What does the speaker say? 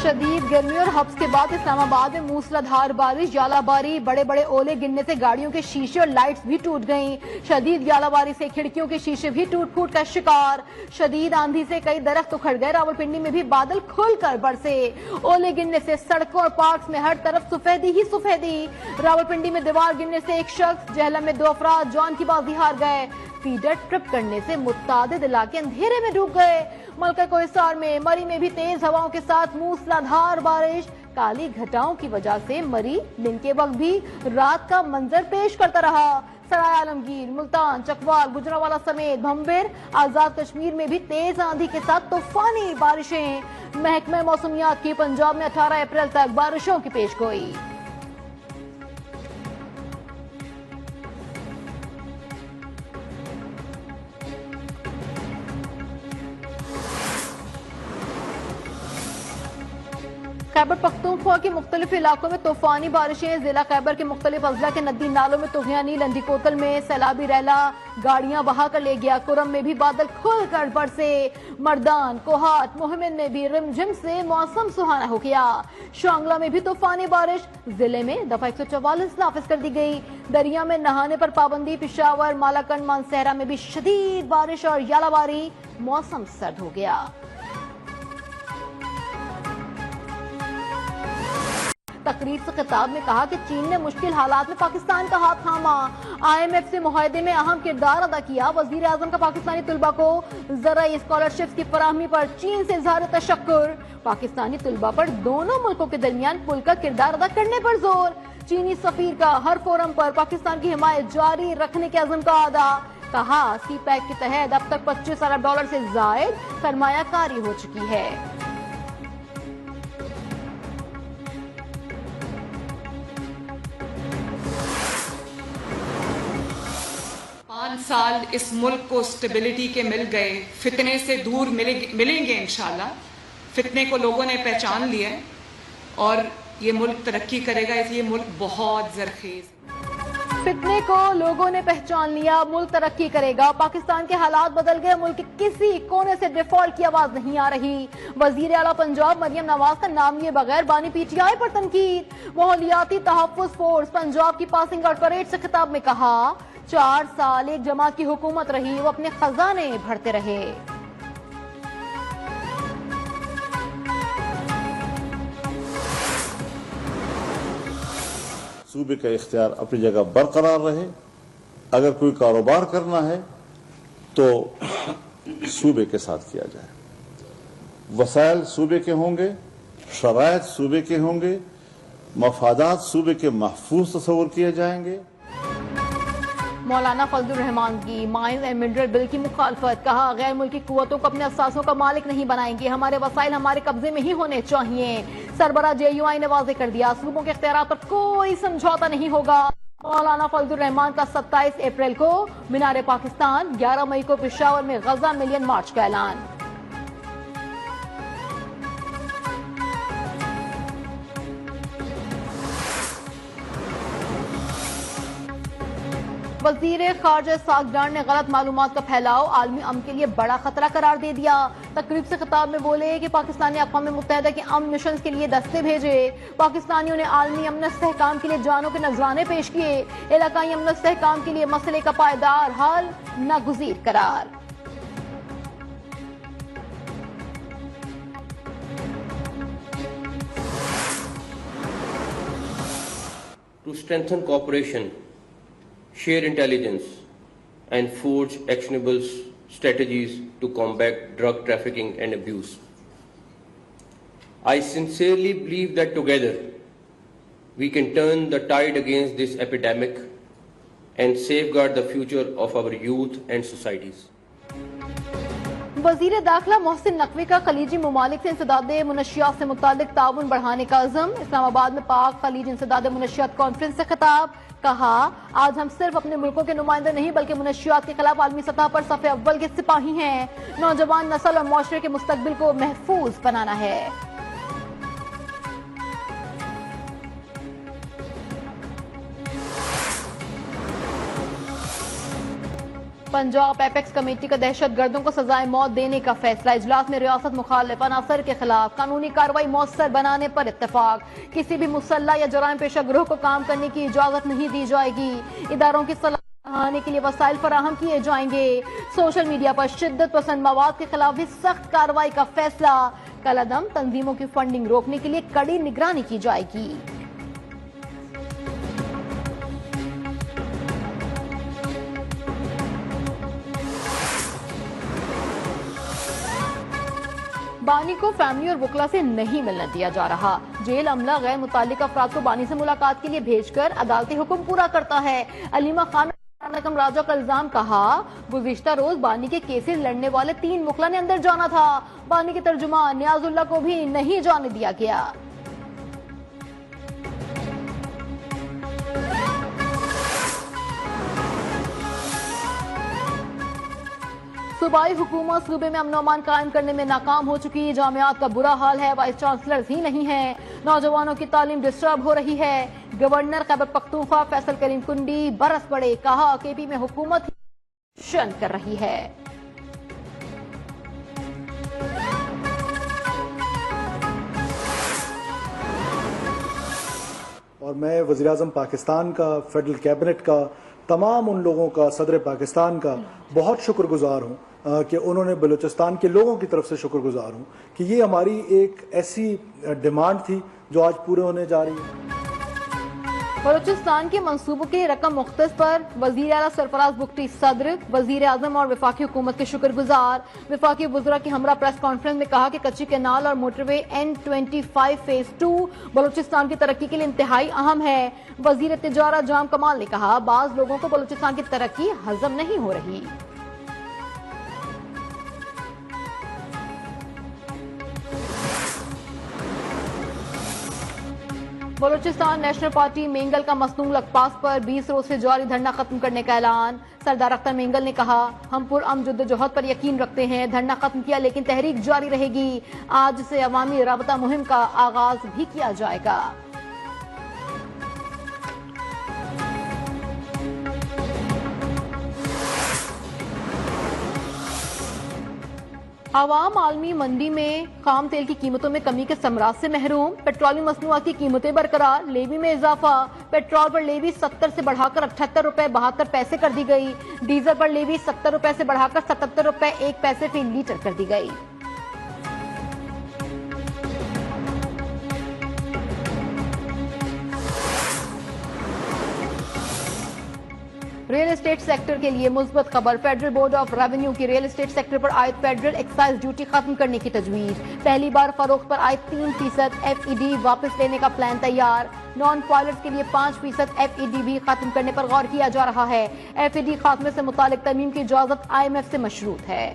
शदीद गर्मी और हब्स के बाद इस्लामाबाद में मूसलाधार बारिश, जालाबारी, बड़े बड़े ओले गिरने से गाड़ियों के शीशे और लाइट्स भी टूट गईं। शदीद जालाबारी से खिड़कियों के शीशे भी टूट फूट का शिकार। शदीद आंधी से कई दरख्त उखड़ गए। रावलपिंडी में भी बादल खुलकर बरसे। ओले गिरने से सड़कों और पार्क में हर तरफ सफेदी ही सफेदी। रावलपिंडी में दीवार गिरने से एक शख्स, जहलम में 2 अफराद जान की बाजी हार गए। फीडर ट्रिप करने से मुतादिद इलाके अंधेरे में डूब गए। मलका कोहिस्तार में मरी में भी तेज हवाओं के साथ मूसलाधार बारिश। काली घटाओं की वजह से मरी दिन के वक्त भी रात का मंजर पेश करता रहा। सराय आलमगीर, मुल्तान, चकवाल, गुजरावाला समेत भंबेर, आजाद कश्मीर में भी तेज आंधी के साथ तूफानी बारिशें। महकमा मौसमियात की पंजाब में 18 अप्रैल तक बारिशों की पेशगोई। 'खैबर पख्तूनख्वा के मुख्तलिफ इलाकों में तूफानी बारिशें। जिला खैबर के मुख्तलिफ अजला के नदी नालों में तुगयानी। लंदी कोतल में सैलाबी रैला गाड़ियां बहा कर ले गया। कुरम में भी बादल खुलकर बरसे। मर्दान, कोहाट, मोहम्मद में भी रिमझिम से मौसम सुहाना हो गया। शांगला में भी तूफानी बारिश। जिले में दफा 144 नाफिज कर दी गई। दरिया में नहाने पर पाबंदी। पिशावर, मालाकंड, मानसहरा में भी शदीद बारिश और यालाबारी। मौसम सर्द हो गया। तकरीर से खिताब में कहा कि चीन ने मुश्किल हालात में पाकिस्तान का हाथ थामा। IMF से मुआहदे में अहम किरदार अदा किया। वजीर आजम का पाकिस्तानी तुलबा को ज़राई स्कॉलरशिप की फराहमी पर चीन से इजहार तशक्कुर। पाकिस्तानी तुलबा पर दोनों मुल्कों के दरमियान पुल का किरदार अदा करने पर जोर। चीनी सफीर का हर फोरम पर पाकिस्तान की हिमायत जारी रखने के अज़म का अदा। कहा, CPEC के तहत अब तक $25 अरब से जायद सरमायाकारी हो चुकी है। 5 साल इस मुल्क को स्टेबिलिटी के मिल गए। फितने से दूर मिलेंगे इंशाल्लाह। फितने को लोगों ने पहचान लिया है और ये मुल्क तरक्की करेगा। इसलिए मुल्क बहुत जरखेज। फितने को लोगों ने पहचान लिया, मुल्क तरक्की करेगा। पाकिस्तान के हालात बदल गए। मुल्क के किसी कोने से डिफॉल्ट की आवाज नहीं आ रही। वजीर आला पंजाब मरियम नवाज का नाम लिए बगैर बानी PTI पर तनकीद। माहौलियाती तहफ्फुज फोर्स पंजाब की पासिंग आउट परेड से खिताब में कहा, 4 साल एक जमात की हुकूमत रही, वो अपने खजाने भरते रहे। सूबे का इख्तियार अपनी जगह बरकरार रहे। अगर कोई कारोबार करना है तो सूबे के साथ किया जाए। वसाइल सूबे के होंगे, शराइत सूबे के होंगे, मफादात सूबे के महफूज तस्वर किए जाएंगे। मौलाना फजलुर रहमान की माइन एंड मिनरल बिल की मुखालफत। कहा, गैर मुल्की कुव्वतों को अपने अफसासों का मालिक नहीं बनाएंगे। हमारे वसाइल हमारे कब्जे में ही होने चाहिए। सरबरा JUI ने वाज़ेह कर दिया, सूबों के इख्तियारात पर कोई समझौता नहीं होगा। मौलाना फजलुर रहमान का 27 अप्रैल को मीनार पाकिस्तान, 11 मई को पेशावर में गजा मिलियन मार्च का ऐलान। वजीर खारजा सागदार ने गलत मालूमात का फैलाव आलमी अमन के लिए बड़ा खतरा करार दे दिया। तकरीब से खिताब में बोले कि पाकिस्तान ने अक़वाम मुत्तहिदा के अमन मिशन के लिए दस्ते भेजे। पाकिस्तानियों ने आलमी अमन इस्तेहकाम के लिए जानों के नजराने पेश किए। इलाकाई अमन इस्तेहकाम के लिए मसले का पायदार हल नागुज़ीर करार। To strengthen cooperation, share intelligence and forge actionable strategies to combat drug trafficking and abuse. I sincerely believe that together we can turn the tide against this epidemic and safeguard the future of our youth and societies. वजीर दाखिला मोहसिन नकवी का खलीजी ममालिक से इंसदाद मुनशियात से मुतालिक ताउन बढ़ाने का अज़म। इस्लामाबाद में पाक खलीज इंसदाद मुनशियात कॉन्फ्रेंस से खिताब। कहा, आज हम सिर्फ अपने मुल्कों के नुमाइंदे नहीं बल्कि मुनशियात के खिलाफ आलमी सतह पर सफ़े अव्वल के सिपाही हैं। नौजवान नस्ल और मुआशरे के मुस्तकबिल को महफूज बनाना है। पंजाब एपेक्स कमेटी का दहशतगर्दों को सजाए मौत देने का फैसला। इजलास में रियासत मुखालिफ अनासर के खिलाफ कानूनी कार्रवाई मौसर बनाने पर इत्तेफाक। किसी भी मुसल्ला या जराइम पेशा ग्रोह को काम करने की इजाजत नहीं दी जाएगी। इदारों की सलाह बढ़ाने के लिए वसाइल फराहम किए जाएंगे। सोशल मीडिया पर शिद्दत पसंद मवाद के खिलाफ भी सख्त कार्रवाई का फैसला। कलअदम तंजीमों की फंडिंग रोकने के लिए कड़ी निगरानी की जाएगी। बानी को फैमिली और वकला से नहीं मिलने दिया जा रहा। जेल अमला गैर मुतालिक अफराद को बानी से मुलाकात के लिए भेजकर अदालती हुक्म पूरा करता है। अलीमा खान नकम राजा का इल्जाम, कहा गुज़िश्ता रोज बानी के केसेस लड़ने वाले 3 वकला ने अंदर जाना था। बानी के तर्जुमान नियाजुल्लाह को भी नहीं जाने दिया गया। सूबाई हुकूमत सूबे में अमन अमान कायम करने में नाकाम हो चुकी। जामियात का बुरा हाल है, वाइस चांसलर्स ही नहीं है। नौजवानों की तालीम डिस्टर्ब हो रही है। गवर्नर खैबर पख्तूनख्वा फैसल करीम कुंडी बरस पड़े, कहा केपी में हुकूमत शन कर रही है। और मैं वज़ीर-ए-आज़म पाकिस्तान का, फेडरल कैबिनेट का, तमाम उन लोगों का, सदर पाकिस्तान का बहुत शुक्रगुजार हूँ कि उन्होंने बलूचिस्तान के लोगों की तरफ से शुक्रगुजार हूँ कि ये हमारी एक ऐसी डिमांड थी जो आज पूरे होने जा रही है। बलूचिस्तान के मंसूबों के रकम मुख्तस पर वजीर आला सरफराज बुगटी सदर, वजीर आजम और वफाकी हुकूमत के शुक्रगुजार। वफाकी वज़रा की हमरा प्रेस कॉन्फ्रेंस में कहा कि कच्ची कैनाल और मोटरवे N25 फेज 2 बलूचिस्तान की तरक्की के लिए इंतहाई अहम है। वजीर तिजारा जाम कमाल ने कहा बाज लोगों को बलूचिस्तान की तरक्की हजम नहीं हो रही। बलूचिस्तान नेशनल पार्टी मेंगल का मसनून लखपास पर 20 रोज से जारी धरना खत्म करने का ऐलान। सरदार अख्तर मेंगल ने कहा हम पुरअमन जद्दोजहद पर यकीन रखते हैं। धरना खत्म किया लेकिन तहरीक जारी रहेगी। आज से अवामी राबता मुहिम का आगाज भी किया जाएगा। आवाम आलमी मंडी में खाम तेल की कीमतों में कमी के समरात से महरूम। पेट्रोलियम मसनूआत की कीमतें बरकरार, लेवी में इजाफा। पेट्रोल पर लेवी 70 से बढ़ाकर 78 रुपए 72 पैसे कर दी गई। डीजल पर लेवी 70 रुपए से बढ़ाकर 77 रुपए 1 पैसे फी लीटर कर दी गई। रियल एस्टेट सेक्टर के लिए मुस्बत खबर। फेडरल बोर्ड ऑफ रेवेन्यू की रियल एस्टेट सेक्टर पर आयद फेडरल एक्साइज ड्यूटी खत्म करने की तजवीज। पहली बार फरोख्त पर आयद 3% FED वापस लेने का प्लान तैयार। नॉन फाइलर्स के लिए 5% FED भी खत्म करने पर गौर किया जा रहा है। FED खात्मे से मुतालिक तरमीम की इजाजत IMF से मशरूत है।